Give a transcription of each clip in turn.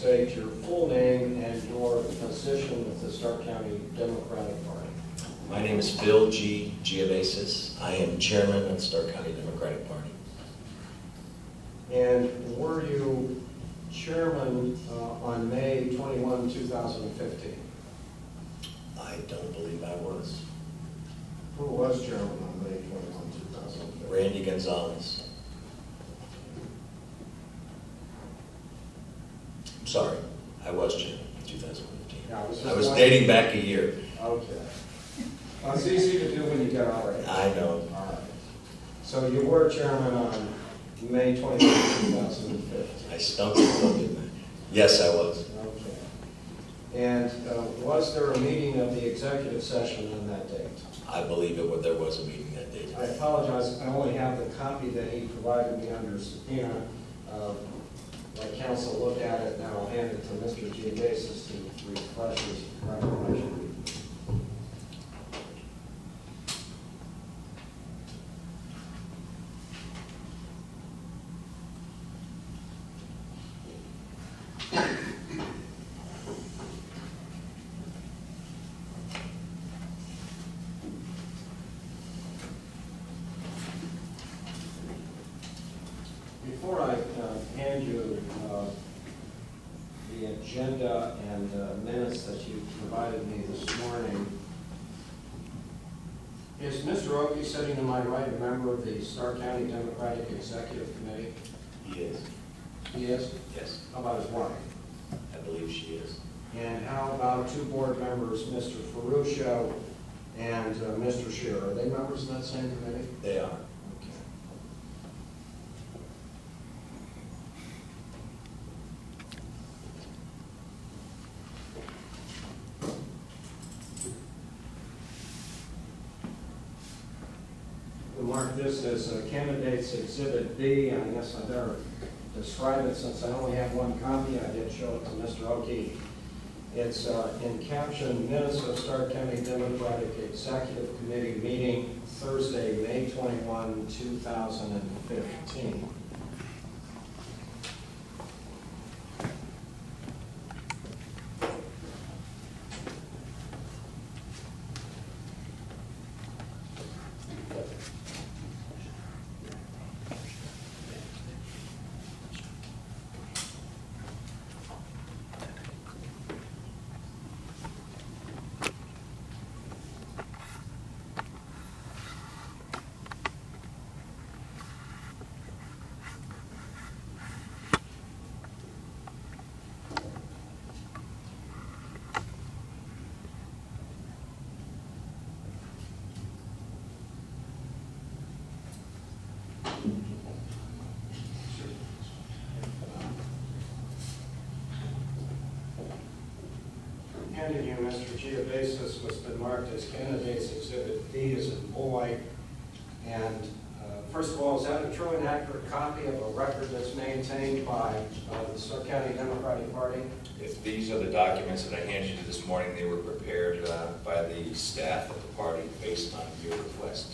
state your full name and your position with the Stark County Democratic Party. My name is Phil G. Giavasis. I am chairman of the Stark County Democratic Party. And were you chairman on May 21, 2015? I don't believe I was. Who was chairman on May 21, 2015? Randy Gonzalez. I'm sorry, I was chairman in 2015. Yeah, I was dating back a year. Okay. Well, it's easy to do when you get all right. I know. All right. So you were chairman on May 21, 2015. I stumped it, didn't I? Yes, I was. Okay. And was there a meeting of the executive session on that date? I believe there was a meeting that day. I apologize, I only have the copy that he provided me under subpoena. Let council look at it, and I'll hand it to Mr. Giavasis to refresh his recollection. Before I hand you the agenda and minutes that you provided me this morning, is Mr. Oakey sitting to my right, a member of the Stark County Democratic Executive Committee? He is. He is? Yes, How about his wife? I believe she is. And how about two board members, Mr. Ferruccio and Mr. Shearer? Are they members of that same committee? They are. Okay. We'll mark this as Candidates Exhibit B. I guess I better describe it since I only have one copy. I did show it to Mr. Oakey. It's in caption, Minutes of Stark County Democratic Executive Committee meeting Thursday, May 21, 2015. Handed you, Mr. Giavasis, what's been marked as Candidates Exhibit B as in boy. And first of all, is that a true and accurate copy of a record that's maintained by the Stark County Democratic Party? If these are the documents that I handed you this morning, they were prepared by the staff of the party based on your request.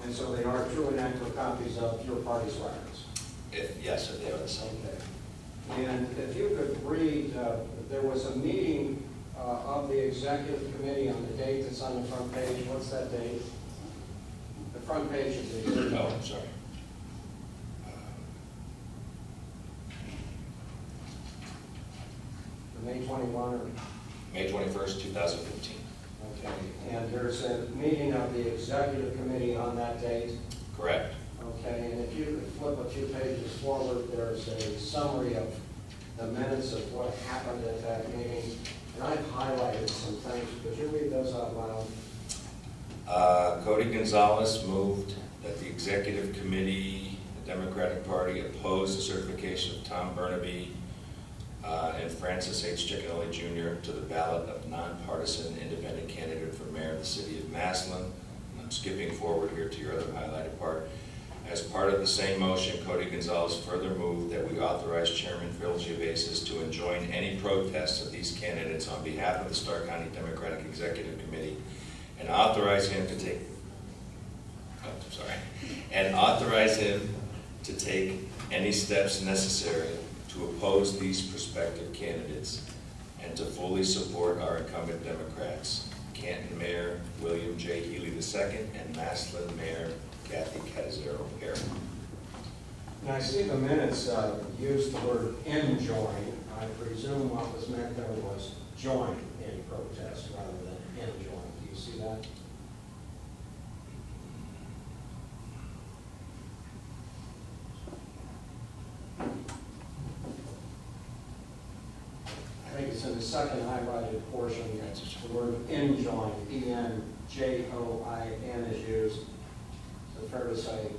And so they are true and accurate copies of your party's records? Yes, if they are the same. Okay. And if you could read, there was a meeting of the executive committee on the date that's on the front page. What's that date? The front page of the exhibit. Oh, I'm sorry. May 21 or? May 21st, 2015. Okay. And there's a meeting of the executive committee on that date? Correct. Okay. And if you could flip a few pages forward, there's a summary of the minutes of what happened at that meeting. And I've highlighted some things. Could you read those out loud? Cody Gonzalez moved that the executive committee, the Democratic Party, oppose the certification of Tom Burnaby and Francis H. Cicchinelli Jr. to the ballot of nonpartisan independent candidate for mayor of the city of Massillon. And I'm skipping forward here to your other highlighted part. As part of the same motion, Cody Gonzalez further moved that we authorize Chairman Phil Giavasis to enjoin any protests of these candidates on behalf of the Stark County Democratic Executive Committee and authorize him to take any steps necessary to oppose these prospective candidates and to fully support our incumbent Democrats, Canton Mayor William J. Healy II and Maslin Mayor Kathy Catazero-Perry. Now, I see the minutes used the word enjoin. I presume what was meant there was join in protest rather than enjoin. Do you see that? I think it's in the second highlighted portion. The word enjoin, E-N-J-O-I-N is used. Is it fair to say?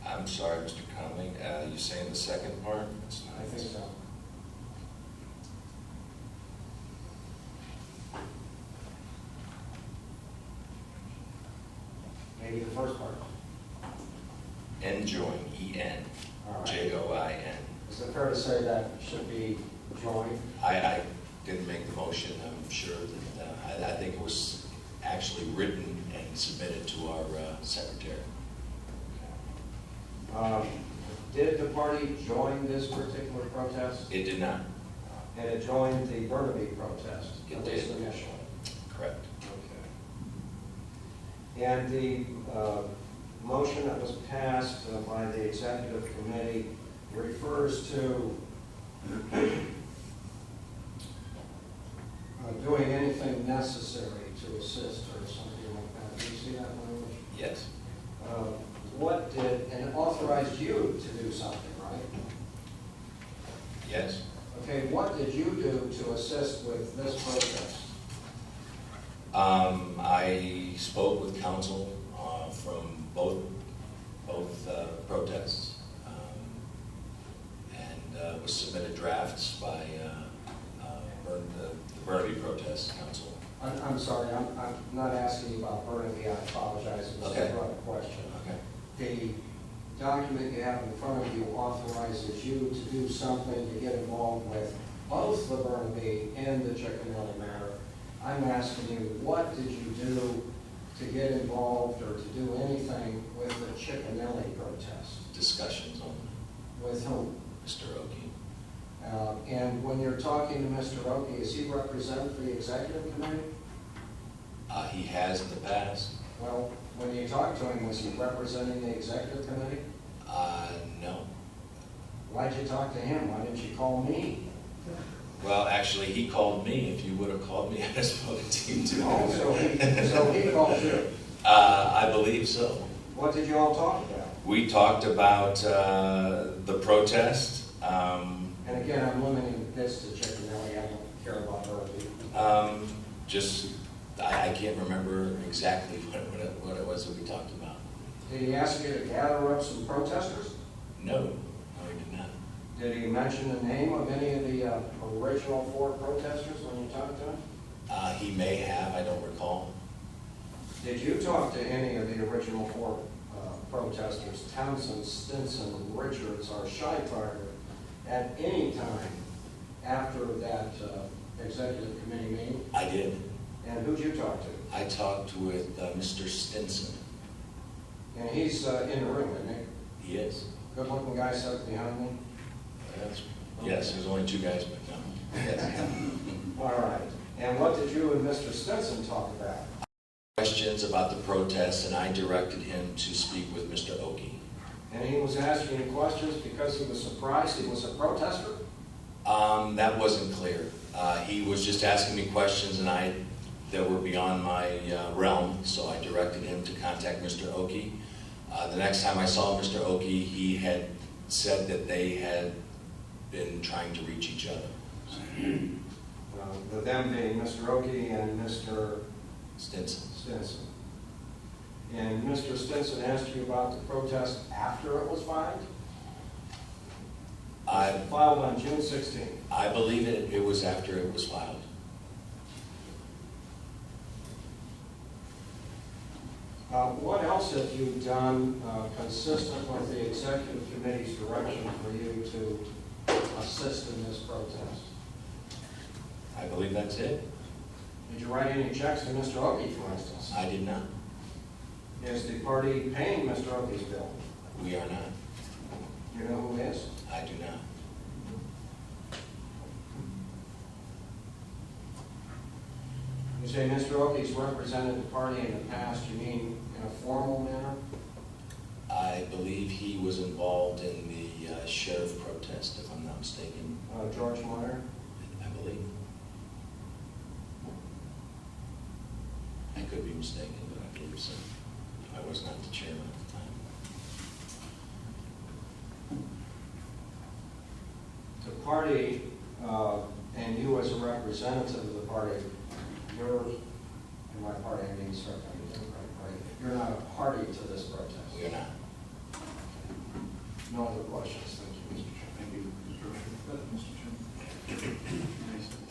I'm sorry, Mr. Conley, you saying the second part? I think so. Maybe the first part. Enjoin, All right. E-N-J-O-I-N. Is it fair to say that should be joined? I didn't make the motion. I'm sure that, I think it was actually written and submitted to our secretary. Did the party join this particular protest? It did not. And it joined the Burnaby protest? It at least did. initially. Correct. Okay. And the motion that was passed by the executive committee refers to doing anything necessary to assist or something like that. Do you see that language? Yes. What did, and it authorized you to do something, right? Yes. Okay, what did you do to assist with this protest? I spoke with counsel from both protests and was submitted drafts by the Burnaby protest council. I'm sorry, I'm not asking you about Burnaby, I apologize, it was Okay. a broad question. Okay. The document you have in front of you authorizes you to do something to get involved with both the Burnaby and the Cicchinelli matter. I'm asking you, what did you do to get involved or to do anything with the Cicchinelli protest? Discussions only. With whom? Mr. Oki. And when you're talking to Mr. Oki, is he represent the executive committee? He has in the past. Well, when you talked to him, was he representing the executive committee? No. Why'd you talk to him? Why didn't you call me? Well, actually, he called me. If you would have called me, I'd have spoken to you too. Oh, so he called you. I believe so. What did you all talk about? We talked about the protest. And again, I'm limiting this to Cicchinelli. I don't care about Burnaby. I can't remember exactly what it was that we talked about. Did he ask you to gather up some protesters? No, he did not. Did he mention the name of any of the original 4 protesters when you talked to him? He may have, I don't recall. Did you talk to any of the original 4 protesters, Townsend, Stinson, Richards, or Scheitbarger, at any time after that executive committee meeting? I did. And who'd you talk to? I talked with Mr. Stinson. And he's in the room, isn't he? He is. Good-looking guy sitting behind me? Yes, there's only 2 guys, but no. Yes. All right. And what did you and Mr. Stinson talk about? Questions about the protest, and I directed him to speak with Mr. Oki. And he was asking you questions because he was surprised he was a protester? That wasn't clear. He was just asking me questions that were beyond my realm, so I directed him to contact Mr. Oki. The next time I saw Mr. Oki, he had said that they had been trying to reach each other. The them being Mr. Oki and Mr. Stinson. And Mr. Stinson asked you about the protest after it was filed? Filed on June 16th. I believe it was after it was filed. What else have you done consistent with the executive committee's direction for you to assist in this protest? I believe that's it. Did you write any checks to Mr. Oki, for instance? I did not. Is the party paying Mr. Oki's bill? We are not. You know who is? I do not. say Mr. Oakey's represented the party in the past, you mean in a formal manner? I believe he was involved in the sheriff protest, if I'm not mistaken, George Meyer? I believe. I could be mistaken, but I believe so. I was not the chairman at the time. The party, and you as a representative of the party, you're, in my party, I mean, certainly the Democratic Party, you're not a party to this protest. We are not. No other questions, thank you, Mr. Chairman. Thank you, Mr. Chairman. Mr. Chairman.